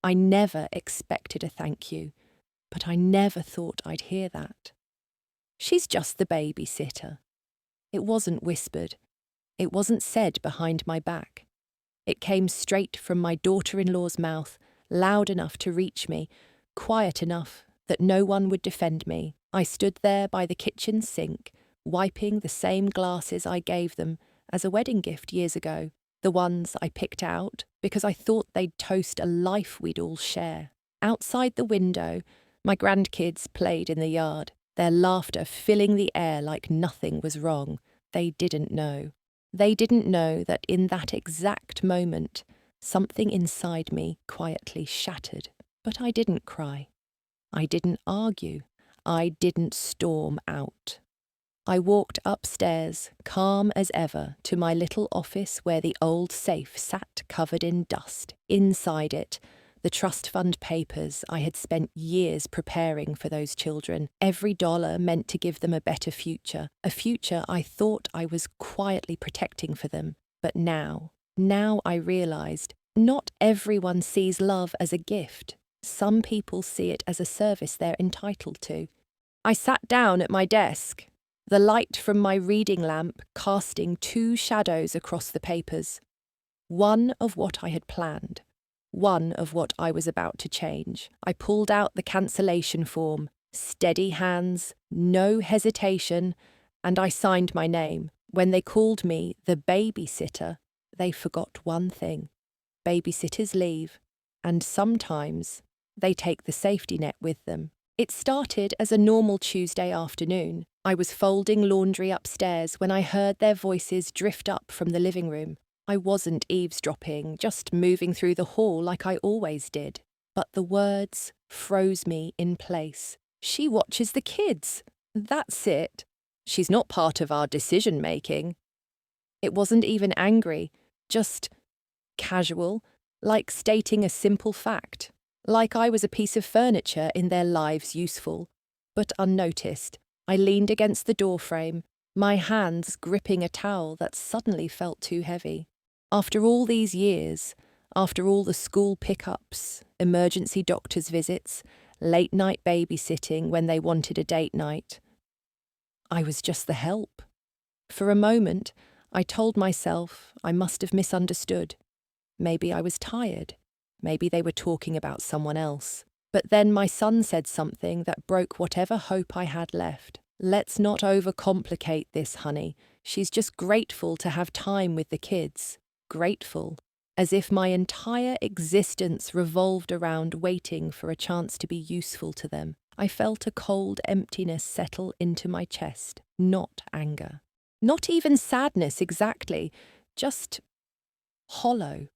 I never expected a thank you, but I never thought I'd hear that. She's just the babysitter. It wasn't whispered. It wasn't said behind my back. It came straight from my daughter-in-law's mouth, loud enough to reach me, quiet enough that no one would defend me. I stood there by the kitchen sink, wiping the same glasses I gave them as a wedding gift years ago, the ones I picked out because I thought they'd toast a life we'd all share. Outside the window, my grandkids played in the yard, their laughter filling the air like nothing was wrong. They didn't know. They didn't know that in that exact moment, something inside me quietly shattered. But I didn't cry. I didn't argue. I didn't storm out. I walked upstairs, calm as ever, to my little office where the old safe sat covered in dust. Inside it, the trust fund papers I had spent years preparing for those children. Every dollar meant to give them a better future, a future I thought I was quietly protecting for them. But now I realized, not everyone sees love as a gift. Some people see it as a service they're entitled to. I sat down at my desk, the light from my reading lamp casting two shadows across the papers. One of what I had planned, one of what I was about to change. I pulled out the cancellation form, steady hands, no hesitation, and I signed my name. When they called me the babysitter, they forgot one thing. Babysitters leave, and sometimes they take the safety net with them. It started as a normal Tuesday afternoon. I was folding laundry upstairs when I heard their voices drift up from the living room. I wasn't eavesdropping, just moving through the hall like I always did. But the words froze me in place. She watches the kids. That's it. She's not part of our decision-making. It wasn't even angry, just casual, like stating a simple fact. Like I was a piece of furniture in their lives useful. But unnoticed, I leaned against the doorframe, my hands gripping a towel that suddenly felt too heavy. After all these years, after all the school pickups, emergency doctor's visits, late-night babysitting when they wanted a date night, I was just the help. For a moment, I told myself I must have misunderstood. Maybe I was tired. Maybe they were talking about someone else. But then my son said something that broke whatever hope I had left. Let's not overcomplicate this, honey. She's just grateful to have time with the kids. Grateful. As if my entire existence revolved around waiting for a chance to be useful to them. I felt a cold emptiness settle into my chest. Not anger. Not even sadness exactly. Just hollow.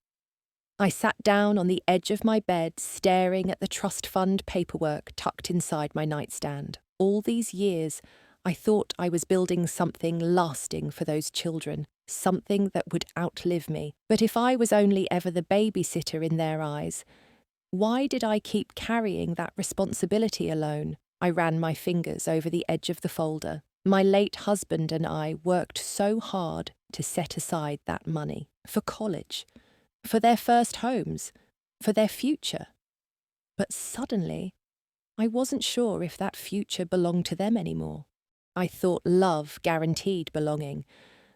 I sat down on the edge of my bed, staring at the trust fund paperwork tucked inside my nightstand. All these years, I thought I was building something lasting for those children, something that would outlive me. But if I was only ever the babysitter in their eyes, why did I keep carrying that responsibility alone? I ran my fingers over the edge of the folder. My late husband and I worked so hard to set aside that money for college, for their first homes, for their future. But suddenly, I wasn't sure if that future belonged to them anymore. I thought love guaranteed belonging,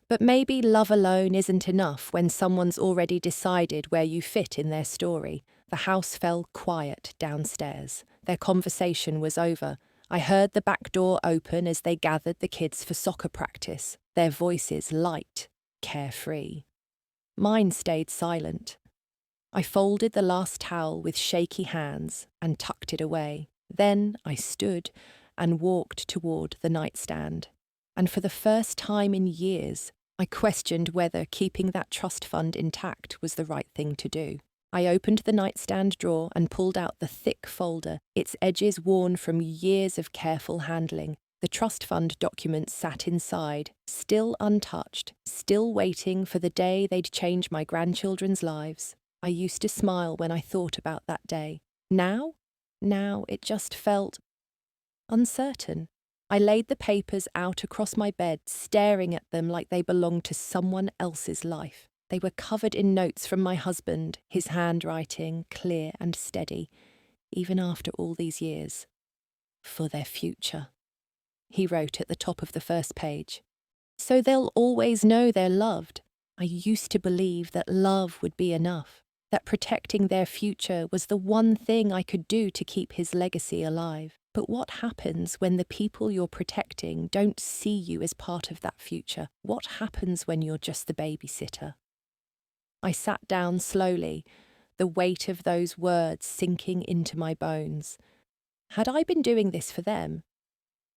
but maybe love alone isn't enough when someone's already decided where you fit in their story. The house fell quiet downstairs. Their conversation was over. I heard the back door open as they gathered the kids for soccer practice, their voices light, carefree. Mine stayed silent. I folded the last towel with shaky hands and tucked it away. Then I stood and walked toward the nightstand. And for the first time in years, I questioned whether keeping that trust fund intact was the right thing to do. I opened the nightstand drawer and pulled out the thick folder, its edges worn from years of careful handling. The trust fund documents sat inside, still untouched, still waiting for the day they'd change my grandchildren's lives. I used to smile when I thought about that day. Now it just felt uncertain. I laid the papers out across my bed, staring at them like they belonged to someone else's life. They were covered in notes from my husband, his handwriting clear and steady, even after all these years. For their future, he wrote at the top of the first page. So they'll always know they're loved. I used to believe that love would be enough, that protecting their future was the one thing I could do to keep his legacy alive. But what happens when the people you're protecting don't see you as part of that future? What happens when you're just the babysitter? I sat down slowly, the weight of those words sinking into my bones. Had I been doing this for them?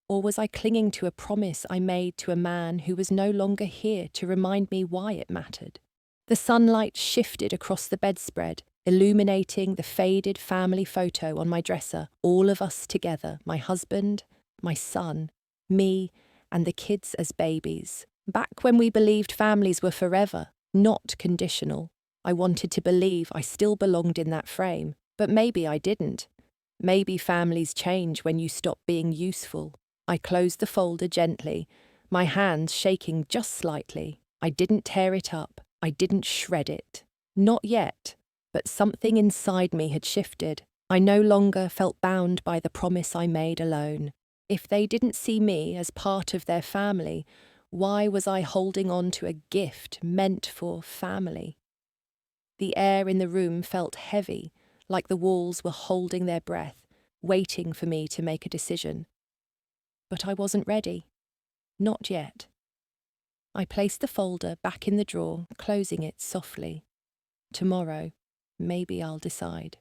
Or was I clinging to a promise I made to a man who was no longer here to remind me why it mattered? The sunlight shifted across the bedspread, illuminating the faded family photo on my dresser, all of us together, my husband, my son, me, and the kids as babies. Back when we believed families were forever, not conditional. I wanted to believe I still belonged in that frame, but maybe I didn't. Maybe families change when you stop being useful. I closed the folder gently, my hands shaking just slightly. I didn't tear it up. I didn't shred it. Not yet, but something inside me had shifted. I no longer felt bound by the promise I made alone. If they didn't see me as part of their family, why was I holding on to a gift meant for family? The air in the room felt heavy, like the walls were holding their breath, waiting for me to make a decision. But I wasn't ready. Not yet. I placed the folder back in the drawer, closing it softly. Tomorrow, maybe I'll decide.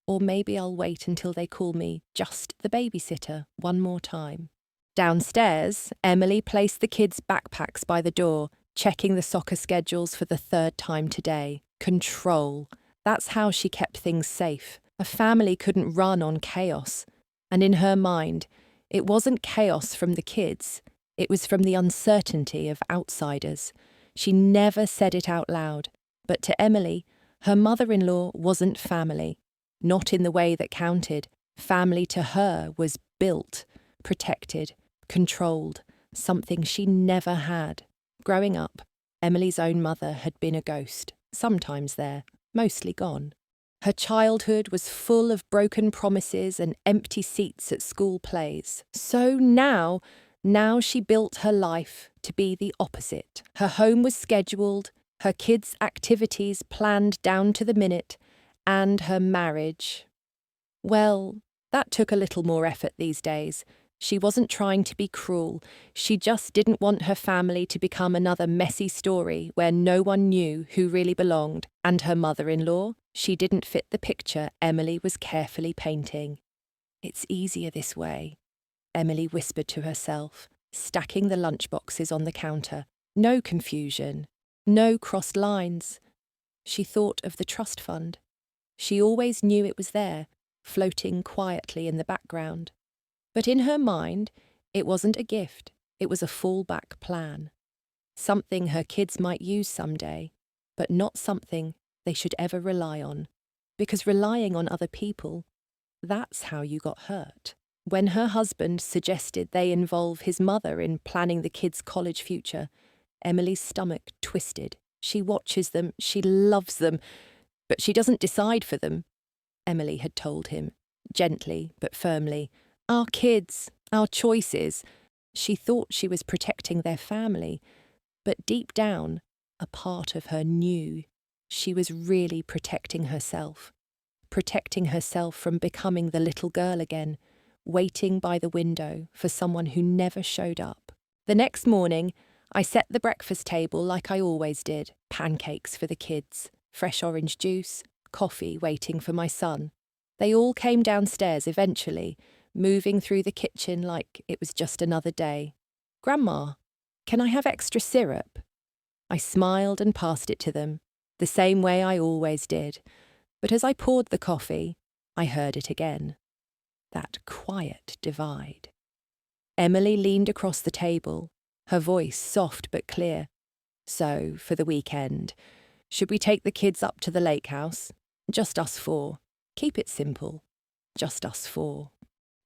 Or maybe I'll wait until they call me just the babysitter one more time. Downstairs, Emily placed the kids' backpacks by the door, checking the soccer schedules for the third time today. Control. That's how she kept things safe. A family couldn't run on chaos. And in her mind, it wasn't chaos from the kids. It was from the uncertainty of outsiders. She never said it out loud. But to Emily, her mother-in-law wasn't family. Not in the way that counted. Family to her was built, protected, controlled, something she never had. Growing up, Emily's own mother had been a ghost, sometimes there, mostly gone. Her childhood was full of broken promises and empty seats at school plays. So now she built her life to be the opposite. Her home was scheduled, her kids' activities planned down to the minute, and her marriage. Well, that took a little more effort these days. She wasn't trying to be cruel. She just didn't want her family to become another messy story where no one knew who really belonged. And her mother-in-law, she didn't fit the picture Emily was carefully painting. It's easier this way, Emily whispered to herself, stacking the lunchboxes on the counter. No confusion, no crossed lines. She thought of the trust fund. She always knew it was there, floating quietly in the background. But in her mind, it wasn't a gift, it was a fallback plan. Something her kids might use someday, but not something they should ever rely on. Because relying on other people, that's how you got hurt. When her husband suggested they involve his mother in planning the kids' college future, Emily's stomach twisted. She watches them, she loves them, but she doesn't decide for them, Emily had told him, gently but firmly. Our kids, our choices. She thought she was protecting their family, but deep down, a part of her knew she was really protecting herself from becoming the little girl again, waiting by the window for someone who never showed up. The next morning, I set the breakfast table like I always did, pancakes for the kids, fresh orange juice, coffee waiting for my son. They all came downstairs eventually, moving through the kitchen like it was just another day. Grandma, can I have extra syrup? I smiled and passed it to them, the same way I always did. But as I poured the coffee, I heard it again. That quiet divide. Emily leaned across the table, her voice soft but clear. So, for the weekend, should we take the kids up to the lake house? Just us four. Keep it simple. Just us four.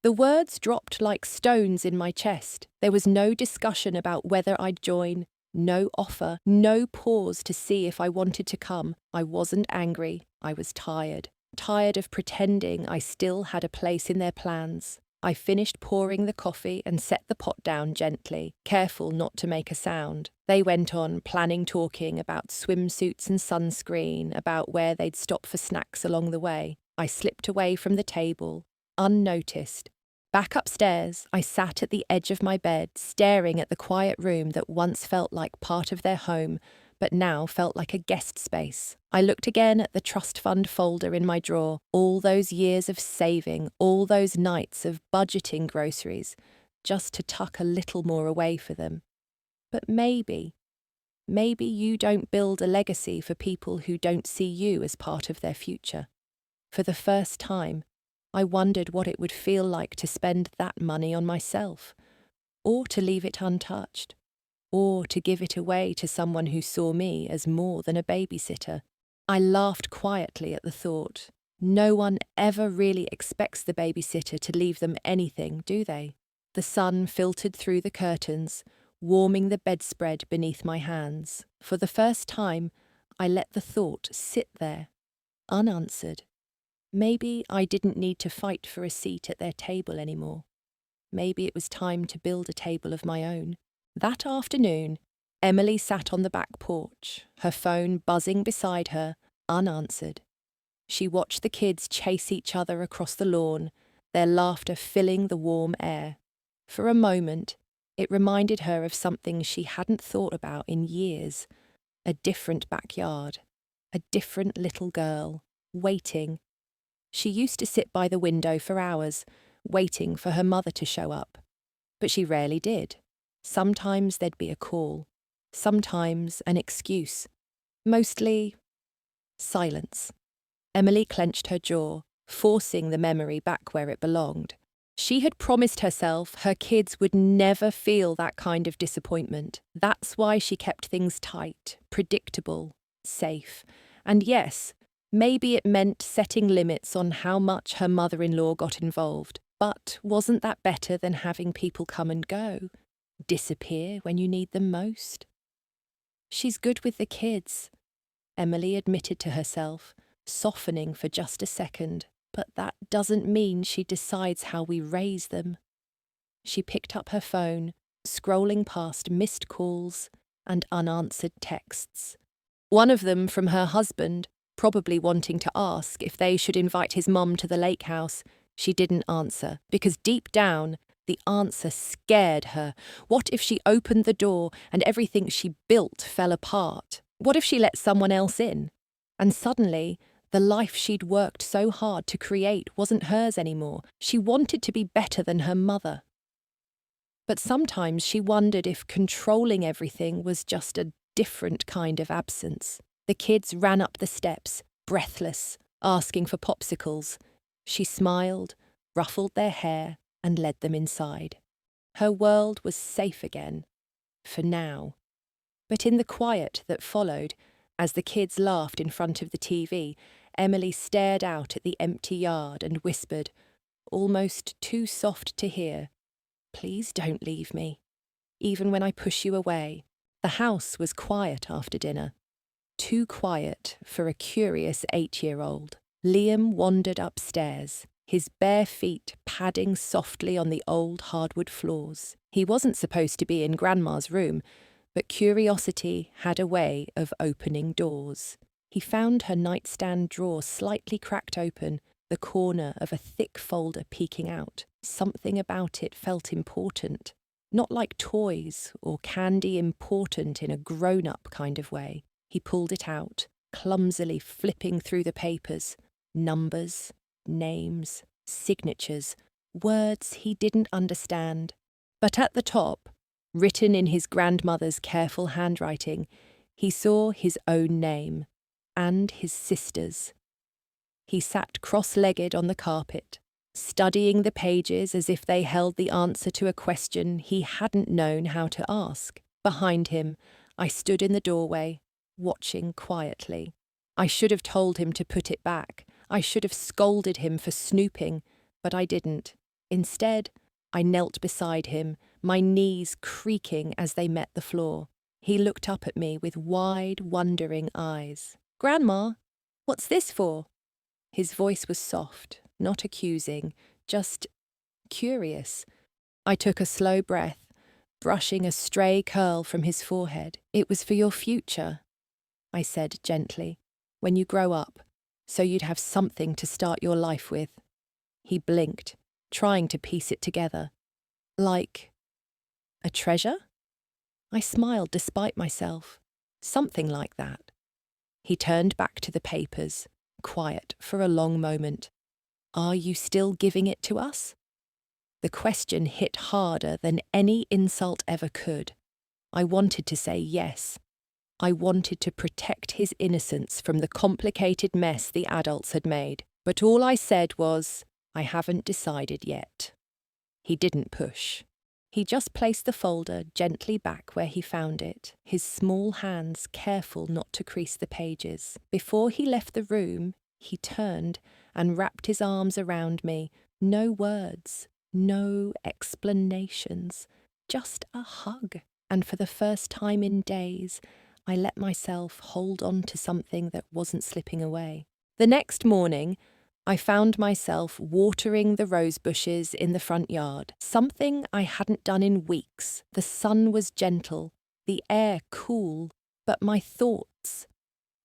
The words dropped like stones in my chest. There was no discussion about whether I'd join, No offer, no pause to see if I wanted to come. I wasn't angry, I was tired. Tired of pretending I still had a place in their plans. I finished pouring the coffee and set the pot down gently, careful not to make a sound. They went on, talking about swimsuits and sunscreen, about where they'd stop for snacks along the way. I slipped away from the table, unnoticed. Back upstairs, I sat at the edge of my bed, staring at the quiet room that once felt like part of their home, but now felt like a guest space. I looked again at the trust fund folder in my drawer, all those years of saving, all those nights of budgeting groceries, just to tuck a little more away for them. But maybe you don't build a legacy for people who don't see you as part of their future. For the first time, I wondered what it would feel like to spend that money on myself, or to leave it untouched, or to give it away to someone who saw me as more than a babysitter. I laughed quietly at the thought. No one ever really expects the babysitter to leave them anything, do they? The sun filtered through the curtains, warming the bedspread beneath my hands. For the first time, I let the thought sit there, unanswered. Maybe I didn't need to fight for a seat at their table anymore. Maybe it was time to build a table of my own. That afternoon, Emily sat on the back porch, her phone buzzing beside her, unanswered. She watched the kids chase each other across the lawn, their laughter filling the warm air. For a moment, it reminded her of something she hadn't thought about in years. A different backyard, a different little girl, waiting. She used to sit by the window for hours, waiting for her mother to show up. But she rarely did. Sometimes there'd be a call, sometimes an excuse. Mostly silence. Emily clenched her jaw, forcing the memory back where it belonged. She had promised herself her kids would never feel that kind of disappointment. That's why she kept things tight, predictable, safe. And yes, maybe it meant setting limits on how much her mother-in-law got involved. But wasn't that better than having people come and go, disappear when you need them most? She's good with the kids, Emily admitted to herself, softening for just a second. But that doesn't mean she decides how we raise them. She picked up her phone, scrolling past missed calls and unanswered texts. One of them from her husband, probably wanting to ask if they should invite his mum to the lake house. She didn't answer, because deep down, the answer scared her. What if she opened the door and everything she built fell apart? What if she let someone else in? And suddenly, the life she'd worked so hard to create wasn't hers anymore. She wanted to be better than her mother. But sometimes she wondered if controlling everything was just a different kind of absence. The kids ran up the steps, breathless, asking for popsicles. She smiled, ruffled their hair, and led them inside. Her world was safe again, for now. But in the quiet that followed, as the kids laughed in front of the TV, Emily stared out at the empty yard and whispered, almost too soft to hear, "Please don't leave me, even when I push you away." The house was quiet after dinner. Too quiet for a curious 8-year-old. Liam wandered upstairs, his bare feet padding softly on the old hardwood floors. He wasn't supposed to be in Grandma's room, but curiosity had a way of opening doors. He found her nightstand drawer slightly cracked open, the corner of a thick folder peeking out. Something about it felt important. Not like toys or candy, important in a grown-up kind of way. He pulled it out, clumsily flipping through the papers. Numbers, names, signatures, words he didn't understand. But at the top, written in his grandmother's careful handwriting, he saw his own name. And his sister's. He sat cross-legged on the carpet, studying the pages as if they held the answer to a question he hadn't known how to ask. Behind him, I stood in the doorway, watching quietly. I should have told him to put it back. I should have scolded him for snooping, but I didn't. Instead, I knelt beside him, my knees creaking as they met the floor. He looked up at me with wide, wondering eyes. "Grandma, what's this for?" His voice was soft, not accusing, just curious. I took a slow breath, brushing a stray curl from his forehead. "It was for your future," I said gently, "when you grow up, so you'd have something to start your life with." He blinked, trying to piece it together. "Like a treasure?" I smiled despite myself. "Something like that." He turned back to the papers, quiet for a long moment. "Are you still giving it to us?" The question hit harder than any insult ever could. I wanted to say yes. I wanted to protect his innocence from the complicated mess the adults had made. But all I said was, "I haven't decided yet." He didn't push. He just placed the folder gently back where he found it, his small hands careful not to crease the pages. Before he left the room, he turned and wrapped his arms around me. No words, no explanations, just a hug. And for the first time in days, I let myself hold on to something that wasn't slipping away. The next morning, I found myself watering the rose bushes in the front yard, something I hadn't done in weeks. The sun was gentle, the air cool, but my thoughts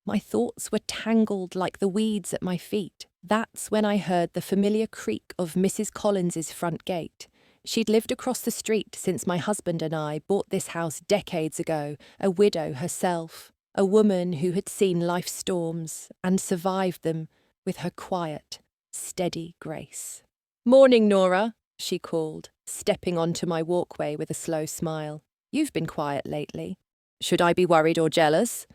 were tangled like the weeds at my feet. That's when I heard the familiar creak of Mrs. Collins's front gate. She'd lived across the street since my husband and I bought this house decades ago, a widow herself, a woman who had seen life's storms and survived them with her quiet, steady grace. "Morning, Nora," she called, stepping onto my walkway with a slow smile. "You've been quiet lately. Should I be worried or jealous?"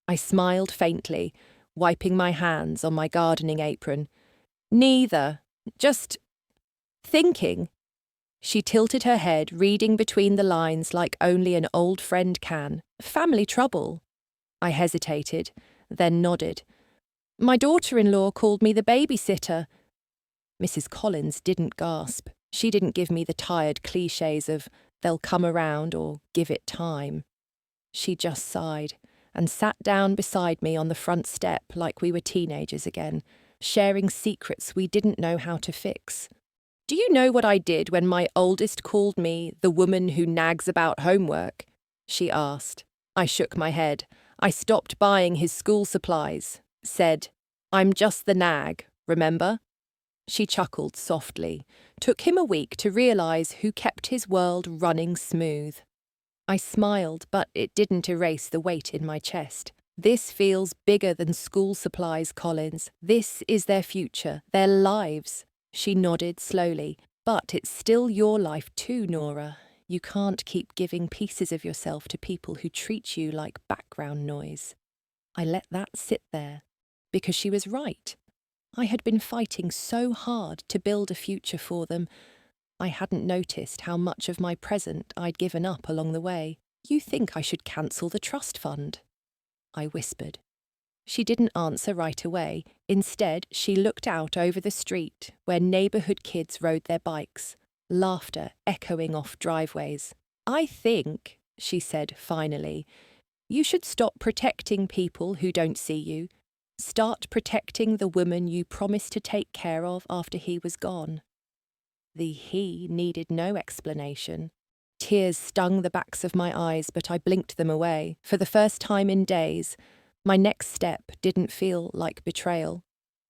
I smiled faintly, wiping my hands on my gardening apron. "Neither. Just thinking." She tilted her head, reading between the lines like only an old friend can. "Family trouble." I hesitated, then nodded. "My daughter-in-law called me the babysitter." Mrs. Collins didn't gasp. She didn't give me the tired cliches of "they'll come around" or "give it time." She just sighed and sat down beside me on the front step like we were teenagers again, sharing secrets we didn't know how to fix. "Do you know what I did when my oldest called me the woman who nags about homework?" she asked. I shook my head. I stopped buying his school supplies. Said, "I'm just the nag, remember?" She chuckled softly. Took him a week to realise who kept his world running smooth. I smiled, but it didn't erase the weight in my chest. "This feels bigger than school supplies, Collins. This is their future, their lives." She nodded slowly. "But it's still your life too, Nora. You can't keep giving pieces of yourself to people who treat you like background noise." I let that sit there, because she was right. I had been fighting so hard to build a future for them. I hadn't noticed how much of my present I'd given up along the way. "You think I should cancel the trust fund?" I whispered. She didn't answer right away. Instead, she looked out over the street where neighbourhood kids rode their bikes, laughter echoing off driveways. "I think," she said finally, "you should stop protecting people who don't see you. Start protecting the woman you promised to take care of after he was gone." The he needed no explanation. Tears stung the backs of my eyes, but I blinked them away. For the first time in days, my next step didn't feel like betrayal.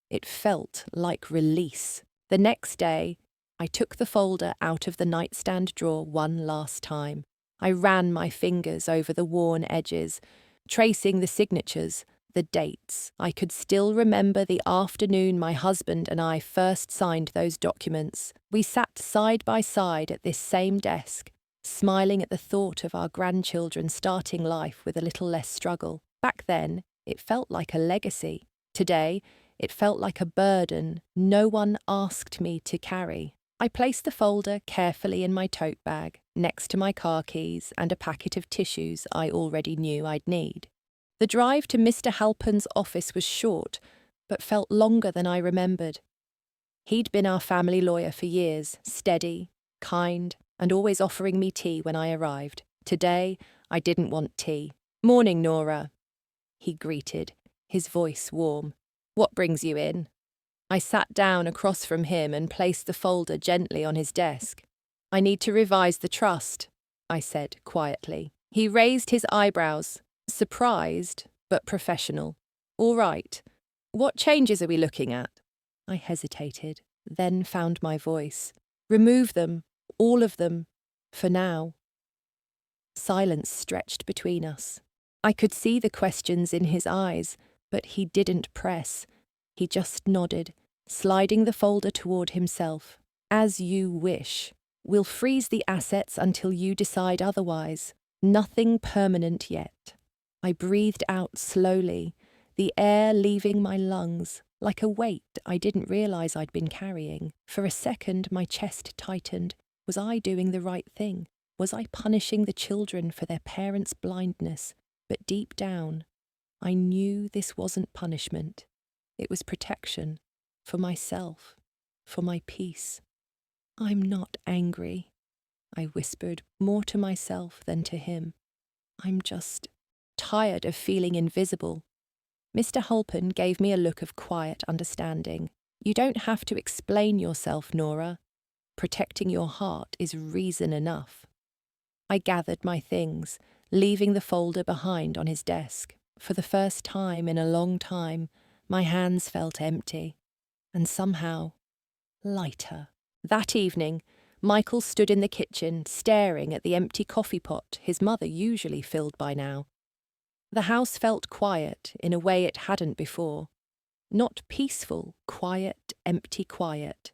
It felt like release. The next day, I took the folder out of the nightstand drawer one last time. I ran my fingers over the worn edges, tracing the signatures, the dates. I could still remember the afternoon my husband and I first signed those documents. We sat side by side at this same desk, smiling at the thought of our grandchildren starting life with a little less struggle. Back then, it felt like a legacy. Today, it felt like a burden no one asked me to carry. I placed the folder carefully in my tote bag, next to my car keys and a packet of tissues I already knew I'd need. The drive to Mr. Halpin's office was short, but felt longer than I remembered. He'd been our family lawyer for years, steady, kind, and always offering me tea when I arrived. Today, I didn't want tea. Morning, Nora, he greeted, his voice warm. What brings you in? I sat down across from him and placed the folder gently on his desk. I need to revise the trust, I said quietly. He raised his eyebrows, surprised but professional. All right. What changes are we looking at? I hesitated, then found my voice. Remove them, all of them, for now. Silence stretched between us. I could see the questions in his eyes, but he didn't press. He just nodded, sliding the folder toward himself. As you wish. We'll freeze the assets until you decide otherwise. Nothing permanent yet. I breathed out slowly, the air leaving my lungs, like a weight I didn't realize I'd been carrying. For a second, my chest tightened. Was I doing the right thing? Was I punishing the children for their parents' blindness? But deep down, I knew this wasn't punishment. It was protection. For myself. For my peace. I'm not angry, I whispered, more to myself than to him. I'm just tired of feeling invisible. Mr. Halpin gave me a look of quiet understanding. You don't have to explain yourself, Nora. Protecting your heart is reason enough. I gathered my things, leaving the folder behind on his desk. For the first time in a long time, my hands felt empty, and somehow lighter. That evening, Michael stood in the kitchen, staring at the empty coffee pot his mother usually filled by now. The house felt quiet in a way it hadn't before. Not peaceful, quiet, empty quiet.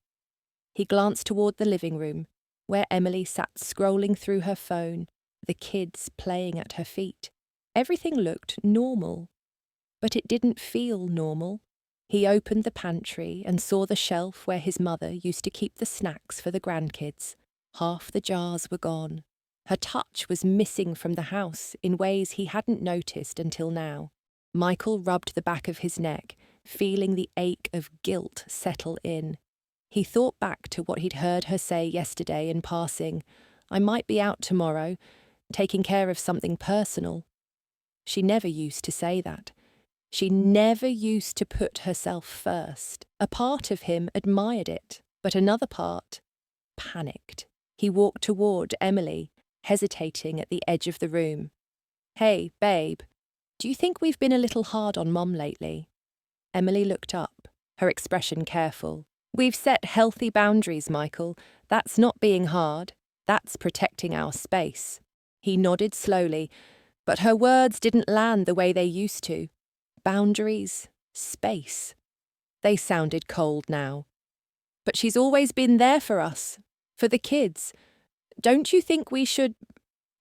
He glanced toward the living room, where Emily sat scrolling through her phone, the kids playing at her feet. Everything looked normal, but it didn't feel normal. He opened the pantry and saw the shelf where his mother used to keep the snacks for the grandkids. Half the jars were gone. Her touch was missing from the house in ways he hadn't noticed until now. Michael rubbed the back of his neck, feeling the ache of guilt settle in. He thought back to what he'd heard her say yesterday in passing. I might be out tomorrow, taking care of something personal. She never used to say that. She never used to put herself first. A part of him admired it, but another part panicked. He walked toward Emily, hesitating at the edge of the room. Hey, babe, do you think we've been a little hard on Mum lately? Emily looked up, her expression careful. We've set healthy boundaries, Michael. That's not being hard. That's protecting our space. He nodded slowly, but her words didn't land the way they used to. Boundaries, space. They sounded cold now. But she's always been there for us, for the kids. Don't you think we should,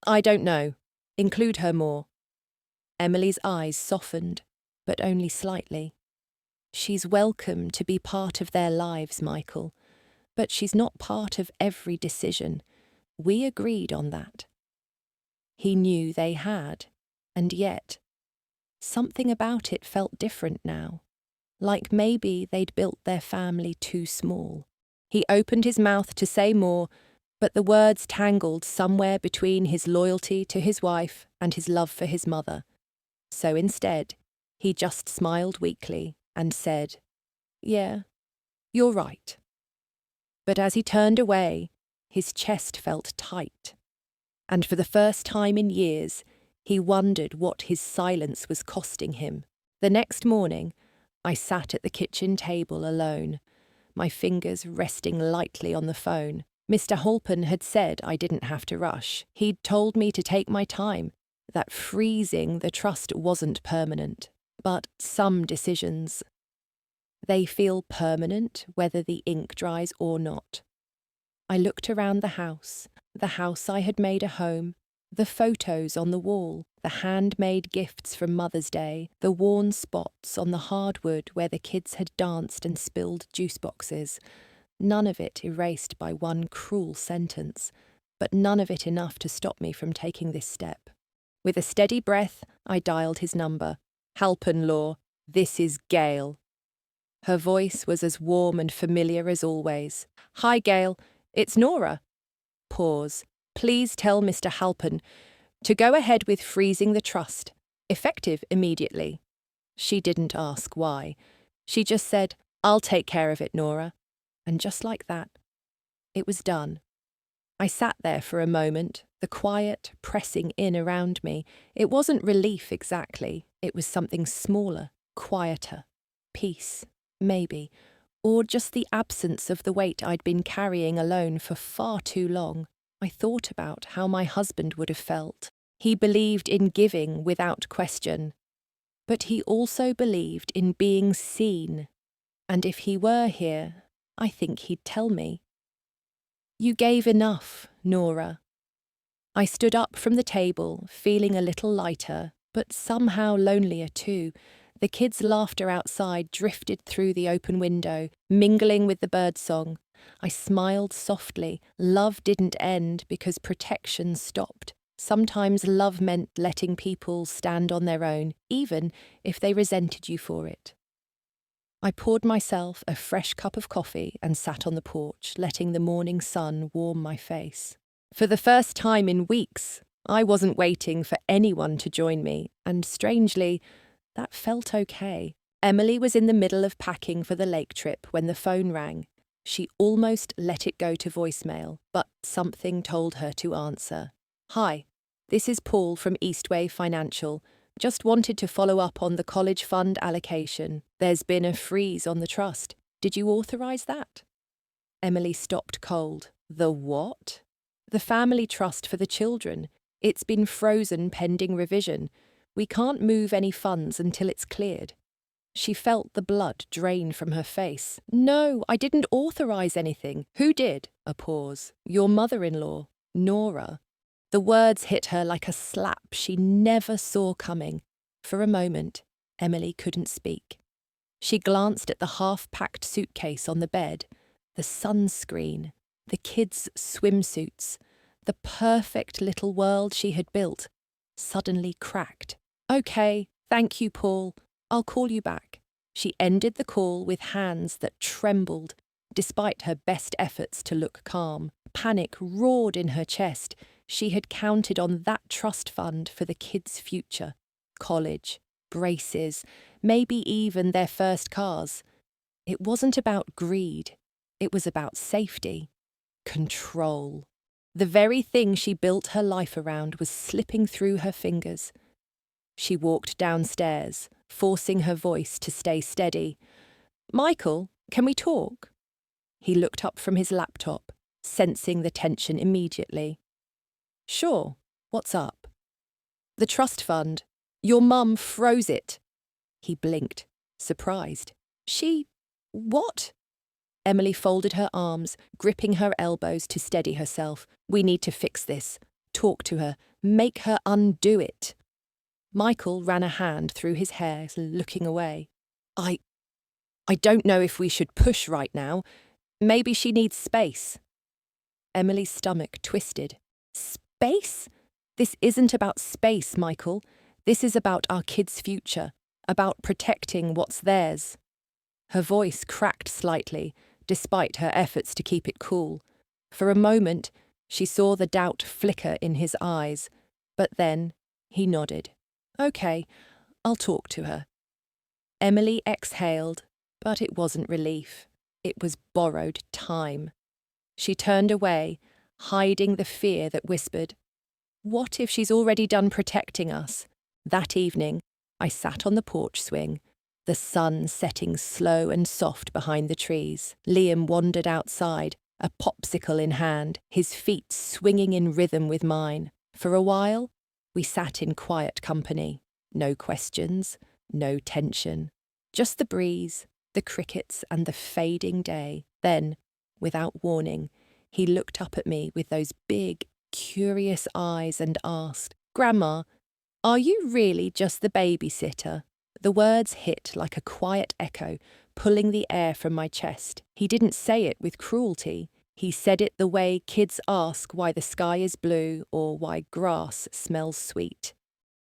I don't know, include her more? Emily's eyes softened, but only slightly. She's welcome to be part of their lives, Michael, but she's not part of every decision. We agreed on that. He knew they had, and yet something about it felt different now, like maybe they'd built their family too small. He opened his mouth to say more, but the words tangled somewhere between his loyalty to his wife and his love for his mother. So instead, he just smiled weakly and said, Yeah, you're right. But as he turned away, his chest felt tight. And for the first time in years, he wondered what his silence was costing him. The next morning, I sat at the kitchen table alone, my fingers resting lightly on the phone. Mr. Halpin had said I didn't have to rush. He'd told me to take my time, that freezing the trust wasn't permanent. But some decisions, they feel permanent whether the ink dries or not. I looked around the house I had made a home, the photos on the wall, the handmade gifts from Mother's Day, the worn spots on the hardwood where the kids had danced and spilled juice boxes. None of it erased by one cruel sentence, but none of it enough to stop me from taking this step. With a steady breath, I dialed his number. Halpin Law, this is Gail. Her voice was as warm and familiar as always. Hi, Gail. It's Nora. Pause. Please tell Mr. Halpin. to go ahead with freezing the trust, effective immediately. She didn't ask why. She just said, "I'll take care of it, Nora." And just like that, it was done. I sat there for a moment, the quiet pressing in around me. It wasn't relief exactly. It was something smaller, quieter. Peace, maybe. Or just the absence of the weight I'd been carrying alone for far too long. I thought about how my husband would have felt. He believed in giving without question. But he also believed in being seen. And if he were here, I think he'd tell me. "You gave enough, Nora." I stood up from the table, feeling a little lighter, but somehow lonelier too. The kids' laughter outside drifted through the open window, mingling with the birdsong. I smiled softly. Love didn't end because protection stopped. Sometimes love meant letting people stand on their own, even if they resented you for it. I poured myself a fresh cup of coffee and sat on the porch, letting the morning sun warm my face. For the first time in weeks, I wasn't waiting for anyone to join me, and strangely, that felt okay. Emily was in the middle of packing for the lake trip when the phone rang. She almost let it go to voicemail, but something told her to answer. "Hi, this is Paul from Eastway Financial. Just wanted to follow up on the college fund allocation. There's been a freeze on the trust. Did you authorize that?" Emily stopped cold. "The what?" "The family trust for the children. It's been frozen pending revision. We can't move any funds until it's cleared." She felt the blood drain from her face. "No, I didn't authorize anything." "Who did?" A pause. "Your mother-in-law, Nora." The words hit her like a slap she never saw coming. For a moment, Emily couldn't speak. She glanced at the half-packed suitcase on the bed, the sunscreen, the kids' swimsuits, the perfect little world she had built, suddenly cracked. "Okay, thank you, Paul. I'll call you back." She ended the call with hands that trembled, despite her best efforts to look calm. Panic roared in her chest. She had counted on that trust fund for the kids' future. College, braces, maybe even their first cars. It wasn't about greed. It was about safety. Control. The very thing she built her life around was slipping through her fingers. She walked downstairs, forcing her voice to stay steady. "Michael, can we talk?" He looked up from his laptop, sensing the tension immediately. "Sure, what's up?" "The trust fund. Your mum froze it." He blinked, surprised. What?" Emily folded her arms, gripping her elbows to steady herself. "We need to fix this. Talk to her. Make her undo it." Michael ran a hand through his hair, looking away. I don't know if we should push right now. Maybe she needs space." Emily's stomach twisted. "Space? This isn't about space, Michael. This is about our kids' future, about protecting what's theirs." Her voice cracked slightly, despite her efforts to keep it cool. For a moment, she saw the doubt flicker in his eyes, but then he nodded. "Okay, I'll talk to her." Emily exhaled, but it wasn't relief. It was borrowed time. She turned away, hiding the fear that whispered, "What if she's already done protecting us?" That evening, I sat on the porch swing, the sun setting slow and soft behind the trees. Liam wandered outside, a popsicle in hand, his feet swinging in rhythm with mine. For a while, we sat in quiet company. No questions, no tension. Just the breeze, the crickets, and the fading day. Then, without warning, he looked up at me with those big, curious eyes and asked, "Grandma, are you really just the babysitter?" The words hit like a quiet echo, pulling the air from my chest. He didn't say it with cruelty. He said it the way kids ask why the sky is blue or why grass smells sweet.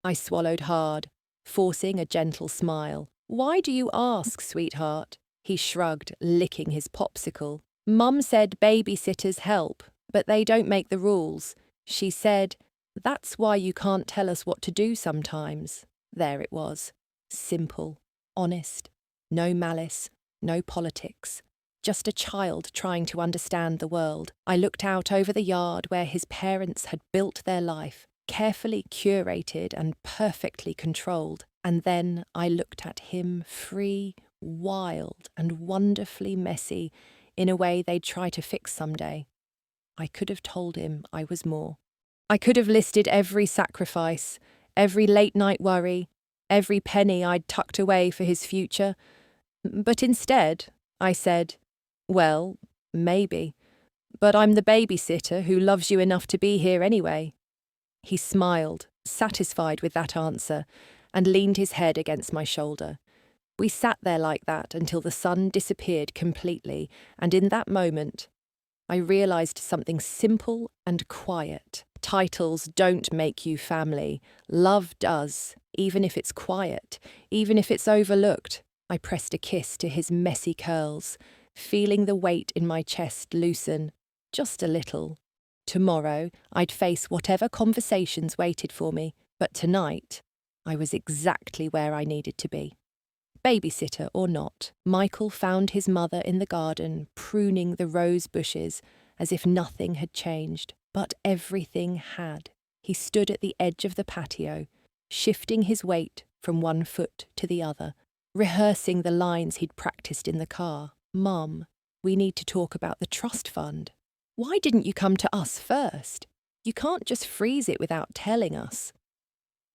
I swallowed hard, forcing a gentle smile. "Why do you ask, sweetheart?" He shrugged, licking his popsicle. "Mum said babysitters help, but they don't make the rules. She said, That's why you can't tell us what to do sometimes. There it was. Simple, honest, no malice, no politics. Just a child trying to understand the world. I looked out over the yard where his parents had built their life, carefully curated and perfectly controlled. And then I looked at him, free, wild, and wonderfully messy, in a way they'd try to fix someday. I could have told him I was more. I could have listed every sacrifice, every late-night worry, every penny I'd tucked away for his future. But instead, I said, well, maybe, but I'm the babysitter who loves you enough to be here anyway. He smiled, satisfied with that answer, and leaned his head against my shoulder. We sat there like that until the sun disappeared completely, and in that moment, I realised something simple and quiet. Titles don't make you family. Love does, even if it's quiet, even if it's overlooked. I pressed a kiss to his messy curls, feeling the weight in my chest loosen, just a little. Tomorrow, I'd face whatever conversations waited for me, but tonight, I was exactly where I needed to be. Babysitter or not, Michael found his mother in the garden, pruning the rose bushes, as if nothing had changed. But everything had. He stood at the edge of the patio, shifting his weight from one foot to the other, rehearsing the lines he'd practiced in the car. Mum, we need to talk about the trust fund. Why didn't you come to us first? You can't just freeze it without telling us.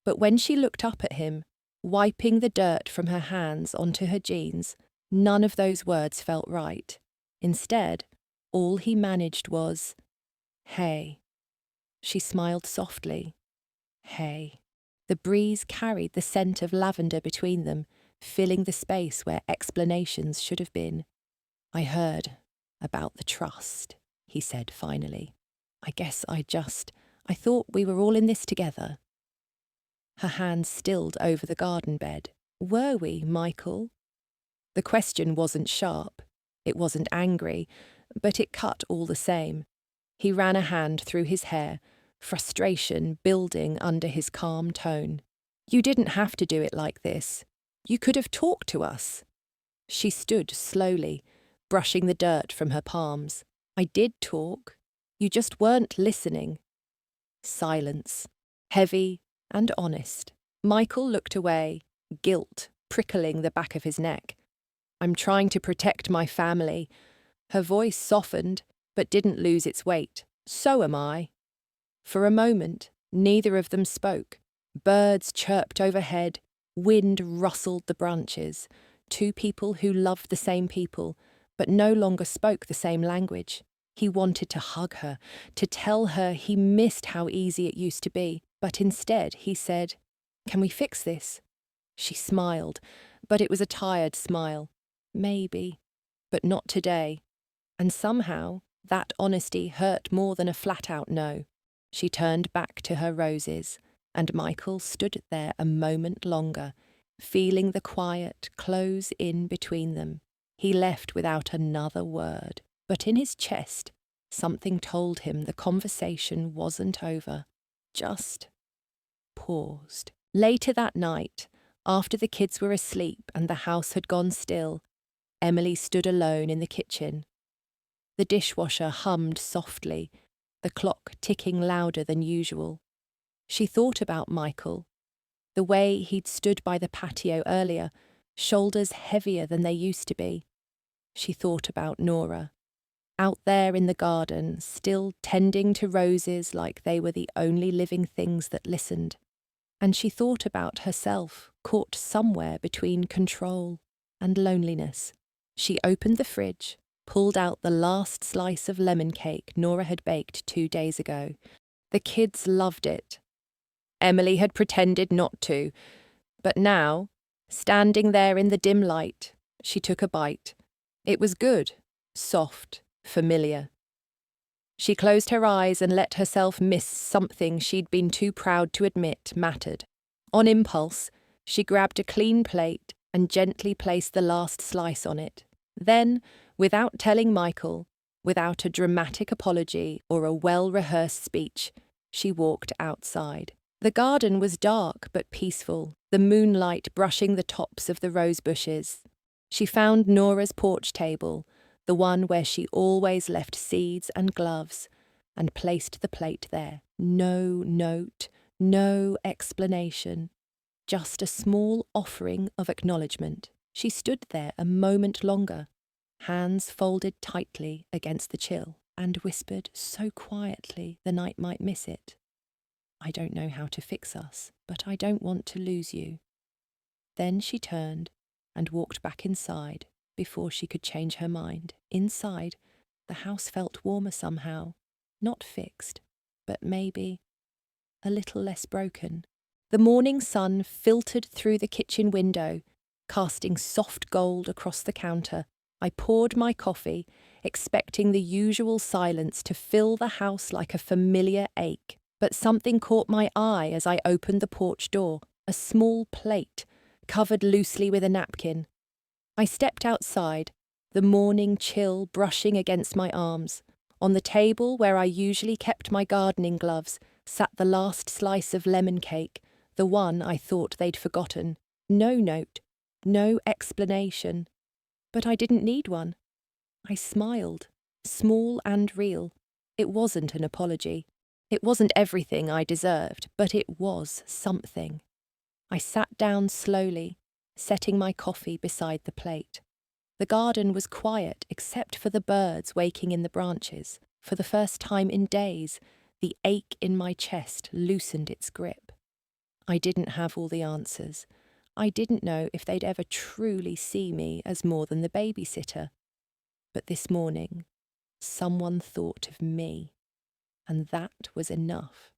But when she looked up at him, wiping the dirt from her hands onto her jeans, none of those words felt right. Instead, all he managed was, "Hey." She smiled softly. Hey. The breeze carried the scent of lavender between them, filling the space where explanations should have been. I heard about the trust, he said finally. I guess I thought we were all in this together. Her hands stilled over the garden bed. Were we, Michael? The question wasn't sharp. It wasn't angry, but it cut all the same. He ran a hand through his hair, frustration building under his calm tone. You didn't have to do it like this. You could have talked to us. She stood slowly, brushing the dirt from her palms. I did talk. You just weren't listening. Silence, heavy and honest. Michael looked away, guilt prickling the back of his neck. I'm trying to protect my family. Her voice softened, but didn't lose its weight. So am I. For a moment, neither of them spoke. Birds chirped overhead, wind rustled the branches. Two people who loved the same people, but no longer spoke the same language. He wanted to hug her, to tell her he missed how easy it used to be, but instead he said, Can we fix this? She smiled, but it was a tired smile. Maybe, but not today. And somehow, that honesty hurt more than a flat-out no. She turned back to her roses, and Michael stood there a moment longer, feeling the quiet close in between them. He left without another word, but in his chest, something told him the conversation wasn't over, just paused. Later that night, after the kids were asleep and the house had gone still, Emily stood alone in the kitchen. The dishwasher hummed softly, the clock ticking louder than usual. She thought about Michael, the way he'd stood by the patio earlier, shoulders heavier than they used to be. She thought about Nora, out there in the garden, still tending to roses like they were the only living things that listened. And she thought about herself, caught somewhere between control and loneliness. She opened the fridge, pulled out the last slice of lemon cake Nora had baked 2 days ago. The kids loved it. Emily had pretended not to, but now, standing there in the dim light, she took a bite. It was good, soft, familiar. She closed her eyes and let herself miss something she'd been too proud to admit mattered. On impulse, she grabbed a clean plate and gently placed the last slice on it. Then, without telling Michael, without a dramatic apology or a well-rehearsed speech, She walked outside. The garden was dark but peaceful, the moonlight brushing the tops of the rose bushes. She found Nora's porch table, the one where she always left seeds and gloves, and placed the plate there. No note, no explanation, just a small offering of acknowledgement. She stood there a moment longer, hands folded tightly against the chill, and whispered so quietly the night might miss it. I don't know how to fix us, but I don't want to lose you. Then she turned and walked back inside before she could change her mind. Inside, the house felt warmer somehow, not fixed, but maybe a little less broken. The morning sun filtered through the kitchen window, casting soft gold across the counter. I poured my coffee, expecting the usual silence to fill the house like a familiar ache. But something caught my eye as I opened the porch door, a small plate, covered loosely with a napkin. I stepped outside, the morning chill brushing against my arms. On the table where I usually kept my gardening gloves sat the last slice of lemon cake, the one I thought they'd forgotten. No note, no explanation. But I didn't need one. I smiled, small and real. It wasn't an apology. It wasn't everything I deserved, but it was something. I sat down slowly, setting my coffee beside the plate. The garden was quiet except for the birds waking in the branches. For the first time in days, the ache in my chest loosened its grip. I didn't have all the answers. I didn't know if they'd ever truly see me as more than the babysitter. But this morning, someone thought of me. And that was enough.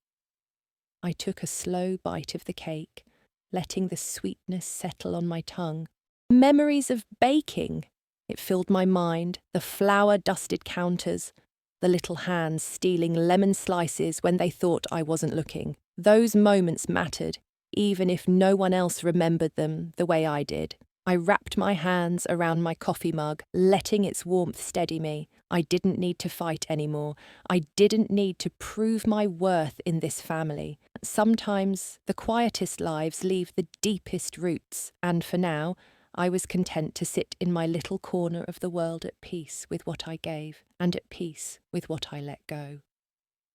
I took a slow bite of the cake, letting the sweetness settle on my tongue. Memories of baking. It filled my mind, the flour-dusted counters, the little hands stealing lemon slices when they thought I wasn't looking. Those moments mattered, even if no one else remembered them the way I did. I wrapped my hands around my coffee mug, letting its warmth steady me. I didn't need to fight anymore. I didn't need to prove my worth in this family. Sometimes the quietest lives leave the deepest roots, and for now, I was content to sit in my little corner of the world at peace with what I gave, and at peace with what I let go.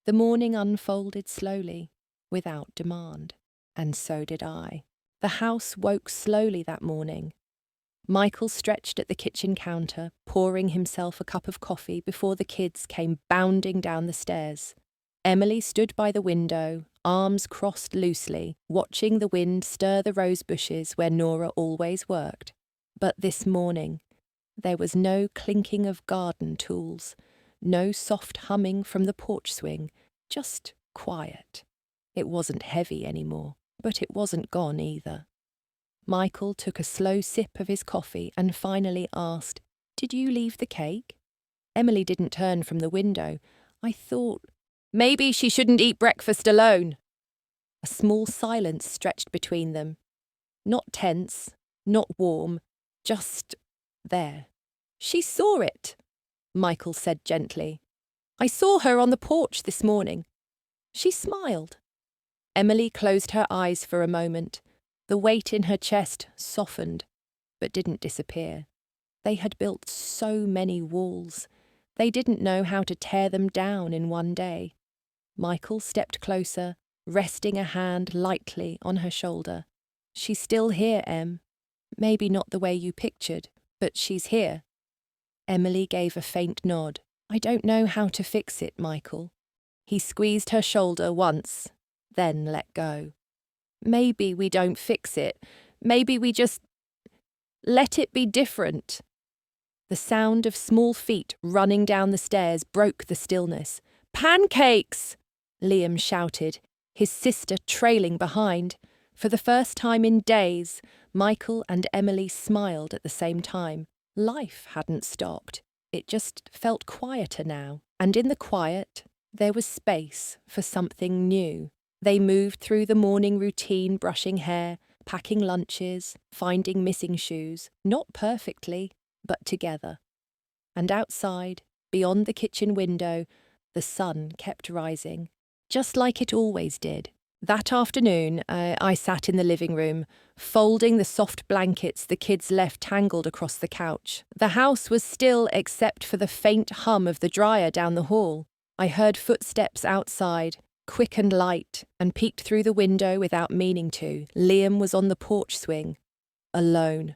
The morning unfolded slowly, without demand, and so did I. The house woke slowly that morning. Michael stretched at the kitchen counter, pouring himself a cup of coffee before the kids came bounding down the stairs. Emily stood by the window, arms crossed loosely, watching the wind stir the rose bushes where Nora always worked. But this morning, there was no clinking of garden tools, no soft humming from the porch swing, just quiet. It wasn't heavy anymore, but it wasn't gone either. Michael took a slow sip of his coffee and finally asked, "Did you leave the cake?" Emily didn't turn from the window. I thought, maybe she shouldn't eat breakfast alone. A small silence stretched between them. Not tense, not warm, just there. "She saw it," Michael said gently. "I saw her on the porch this morning. She smiled." Emily closed her eyes for a moment. The weight in her chest softened, but didn't disappear. They had built so many walls. They didn't know how to tear them down in one day. Michael stepped closer, resting a hand lightly on her shoulder. "She's still here, Em. Maybe not the way you pictured, but she's here." Emily gave a faint nod. "I don't know how to fix it, Michael." He squeezed her shoulder once, then let go. "Maybe we don't fix it. Maybe we just let it be different." The sound of small feet running down the stairs broke the stillness. "Pancakes!" Liam shouted, his sister trailing behind. For the first time in days, Michael and Emily smiled at the same time. Life hadn't stopped. It just felt quieter now. And in the quiet, there was space for something new. They moved through the morning routine, brushing hair, packing lunches, finding missing shoes, not perfectly, but together. And outside, beyond the kitchen window, the sun kept rising, just like it always did. That afternoon, I sat in the living room, folding the soft blankets the kids left tangled across the couch. The house was still except for the faint hum of the dryer down the hall. I heard footsteps outside, quick and light, and peeked through the window without meaning to. Liam was on the porch swing, alone,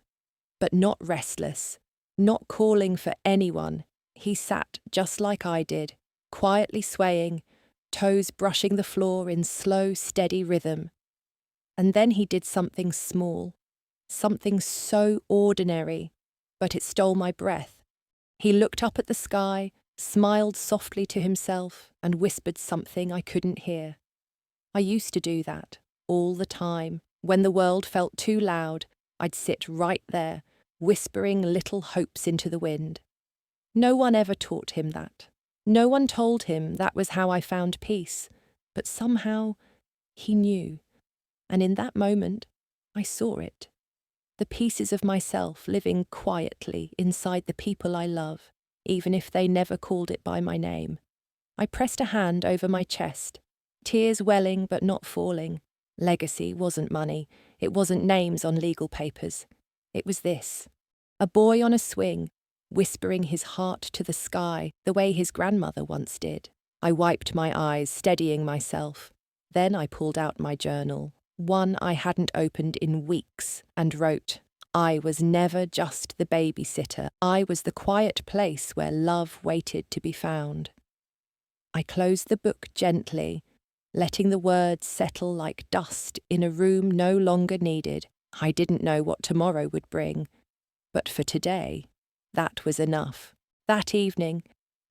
but not restless, not calling for anyone. He sat just like I did, quietly swaying, toes brushing the floor in slow, steady rhythm. And then he did something small, something so ordinary, but it stole my breath. He looked up at the sky, smiled softly to himself, and whispered something I couldn't hear. I used to do that, all the time. When the world felt too loud, I'd sit right there, whispering little hopes into the wind. No one ever taught him that. No one told him that was how I found peace, but somehow he knew. And in that moment, I saw it. The pieces of myself living quietly inside the people I love, even if they never called it by my name. I pressed a hand over my chest, tears welling but not falling. Legacy wasn't money. It wasn't names on legal papers. It was this. A boy on a swing, whispering his heart to the sky the way his grandmother once did. I wiped my eyes, steadying myself. Then I pulled out my journal, one I hadn't opened in weeks, and wrote, I was never just the babysitter. I was the quiet place where love waited to be found. I closed the book gently, letting the words settle like dust in a room no longer needed. I didn't know what tomorrow would bring, but for today, that was enough. That evening,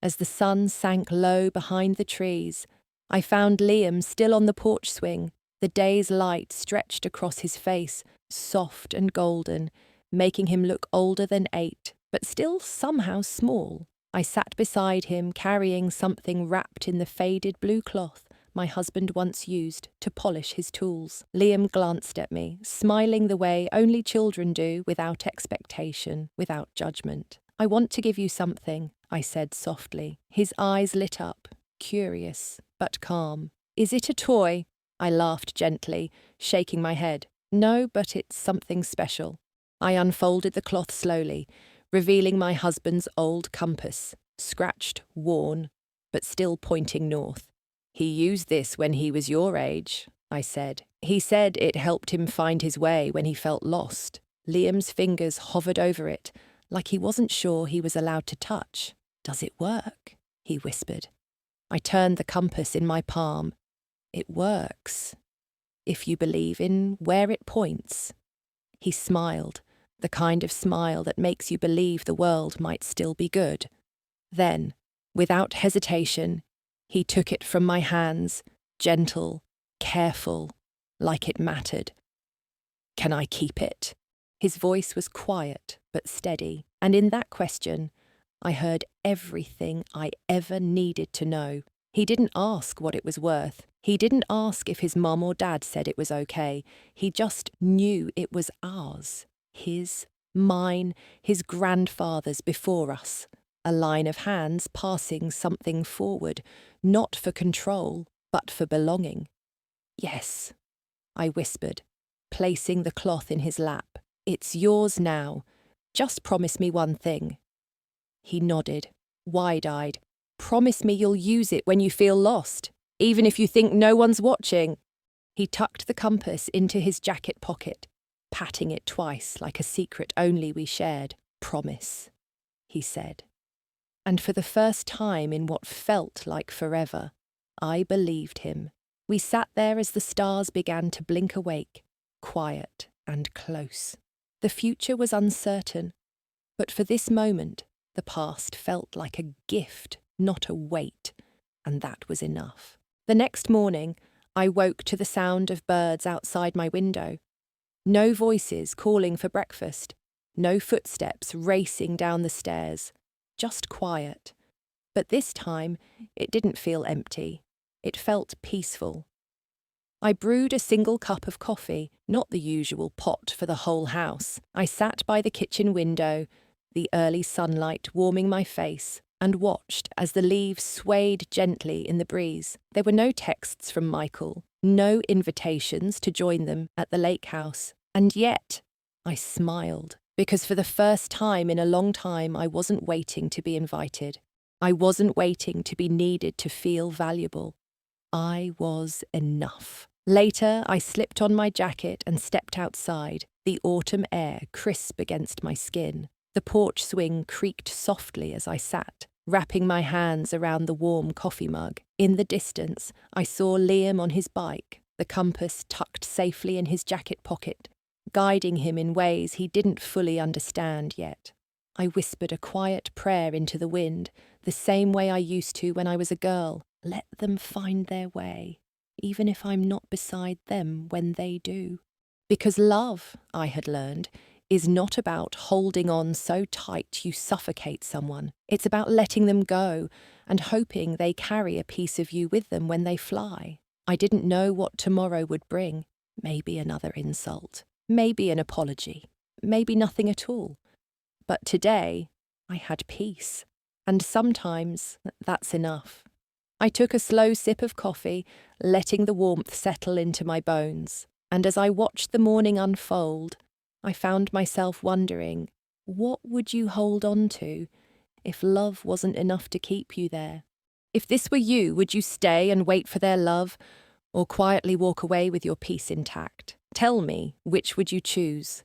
as the sun sank low behind the trees, I found Liam still on the porch swing, the day's light stretched across his face, soft and golden, making him look older than 8, but still somehow small. I sat beside him, carrying something wrapped in the faded blue cloth my husband once used to polish his tools. Liam glanced at me, smiling the way only children do, without expectation, without judgment. I want to give you something, I said softly. His eyes lit up, curious, but calm. Is it a toy? I laughed gently, shaking my head. No, but it's something special. I unfolded the cloth slowly, revealing my husband's old compass, scratched, worn, but still pointing north. He used this when he was your age, I said. He said it helped him find his way when he felt lost. Liam's fingers hovered over it, like he wasn't sure he was allowed to touch. Does it work? He whispered. I turned the compass in my palm. It works, if you believe in where it points. He smiled, the kind of smile that makes you believe the world might still be good. Then, without hesitation, he took it from my hands, gentle, careful, like it mattered. Can I keep it? His voice was quiet but steady, and in that question, I heard everything I ever needed to know. He didn't ask what it was worth. He didn't ask if his mum or dad said it was okay. He just knew it was ours. His, mine, his grandfather's before us. A line of hands passing something forward, not for control, but for belonging. Yes, I whispered, placing the cloth in his lap. It's yours now. Just promise me one thing. He nodded, wide-eyed. Promise me you'll use it when you feel lost, even if you think no one's watching. He tucked the compass into his jacket pocket, patting it twice like a secret only we shared. Promise, he said. And for the first time in what felt like forever, I believed him. We sat there as the stars began to blink awake, quiet and close. The future was uncertain, but for this moment, the past felt like a gift, not a weight, and that was enough. The next morning, I woke to the sound of birds outside my window. No voices calling for breakfast, no footsteps racing down the stairs, just quiet. But this time, it didn't feel empty. It felt peaceful. I brewed a single cup of coffee, not the usual pot for the whole house. I sat by the kitchen window, the early sunlight warming my face, and watched as the leaves swayed gently in the breeze. There were no texts from Michael, no invitations to join them at the lake house. And yet, I smiled, because for the first time in a long time I wasn't waiting to be invited. I wasn't waiting to be needed to feel valuable. I was enough. Later, I slipped on my jacket and stepped outside, the autumn air crisp against my skin. The porch swing creaked softly as I sat, wrapping my hands around the warm coffee mug. In the distance, I saw Liam on his bike, the compass tucked safely in his jacket pocket, guiding him in ways he didn't fully understand yet. I whispered a quiet prayer into the wind, the same way I used to when I was a girl. Let them find their way, even if I'm not beside them when they do. Because love, I had learned, is not about holding on so tight you suffocate someone. It's about letting them go and hoping they carry a piece of you with them when they fly. I didn't know what tomorrow would bring. Maybe another insult, maybe an apology, maybe nothing at all. But today, I had peace, and sometimes that's enough. I took a slow sip of coffee, letting the warmth settle into my bones, and as I watched the morning unfold, I found myself wondering, what would you hold on to if love wasn't enough to keep you there? If this were you, would you stay and wait for their love, or quietly walk away with your peace intact? Tell me, which would you choose?